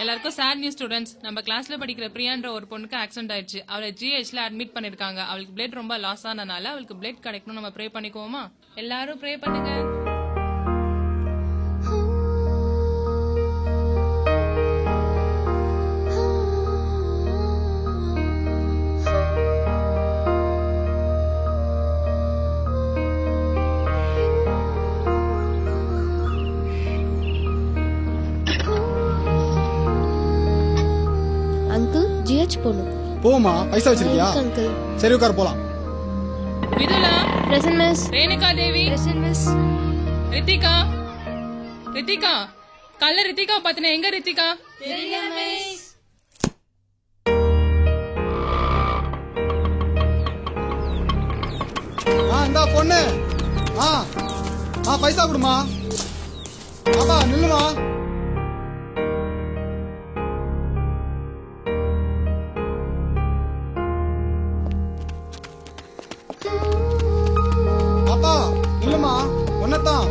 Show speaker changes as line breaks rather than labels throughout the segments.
எல்லாருக்கும் sad news students. நம்ம கிளாஸ்ல படிக்கிற பிரியான்ற ஒரு பொண்ணுக்கு ஆக்சிடென்ட் ஆயிடுச்சு. அவளை ஜிஹெச்ல அட்மிட் பண்ணிருக்காங்க. அவளுக்கு பிளட் ரொம்ப லாஸ் ஆனனால அவளுக்கு பிளட் கிடைக்கணும். நம்ம ப்ரே பண்ணிக்குவோமா? எல்லாரும் ப்ரே பண்ணுங்க.
அங்கிள் ஜிஹெச் போணும்.
போமா, பைசா வச்சிருக்கியா?
அங்கிள்
சரி உட்கார போலாம்.
Vidhula
present miss.
Renuka Devi
present miss.
Rithika Rithika கல்ல ரித்திகா பாத்தனே. எங்க ரித்திகா?
தெரியல மிஸ்.
இந்தா பொண்ணு. பைசா கொடுமா. பாப்பா நில்லுமா. பாப்பா நில்லுமா. ஒன்னதான்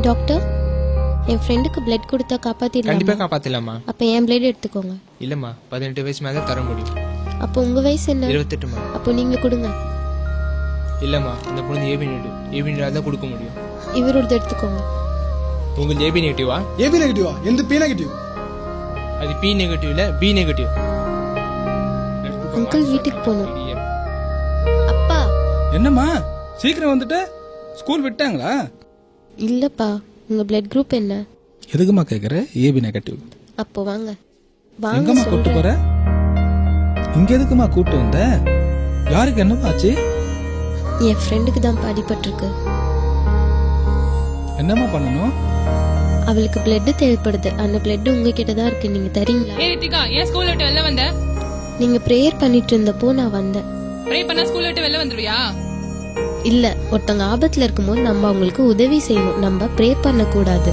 டாக்டர், என் ஃப்ரெண்டுக்கு பிளட் கொடுத்தா காப்பாத்திடலாம்.
கண்டிப்பா காப்பாத்தலாமா?
அப்ப என் பிளட் எடுத்துக்கோங்க.
இல்லம்மா, 18 வயசு மேல தர முடியும்.
அப்போ உங்க வயசு என்ன?
28மா.
அப்போ நீங்க கொடுங்க.
இல்லம்மா, இந்த பொண்ணு ஏபி நெகட்டிவ் தான் கொடுக்க முடியும்.
இவரோட எடுத்துக்கோங்க.
உங்களுக்கு ஏபி நெகட்டிவா?
ஏபி நெகட்டிவா? எந்த பி நெகட்டிவ்?
அது பி நெகட்டிவ் இல்ல, பி நெகட்டிவ்.
அங்கிள் வீட்டுக்கு போகணும். அப்பா.
என்னம்மா சீக்கிரம் வந்துட்டு? ஸ்கூல் விட்டாங்களா?
இல்லப்பா, உங்க பிளட் குரூப் என்ன?
எதுக்குமா கேக்குற? AB negative.
அப்போ வாங்க.
எங்கம்மா கூட்டு போற? இங்க எதுக்குமா கூட்டு வந்த? யாருக்கு என்னமா ஆச்சு?
என் ஃப்ரெண்டுக்கு தான் அடிபட்டிருக்கு.
என்னம்மா பண்ணணும்?
அவளுக்கு பிளட் தேவைப்படுது. அந்த பிளட் உங்ககிட்ட தான் இருக்கு. நீங்க தரீங்களா?
ஏ ரித்திகா, ஏன் ஸ்கூல் விட்டு வெளில வந்த?
நீங்க பிரேயர் பண்ணிட்டு இருந்தப்போ நான் வந்தேன்.
ப்ரே பண்ணா ஸ்கூல் விட்டு வெளில வந்துருவியா?
இல்ல, ஒருத்தங்க ஆபத்துல இருக்கும்போது நம்ம அவங்களுக்கு உதவி செய்யணும். நம்ம ப்ரே பண்ண கூடாது.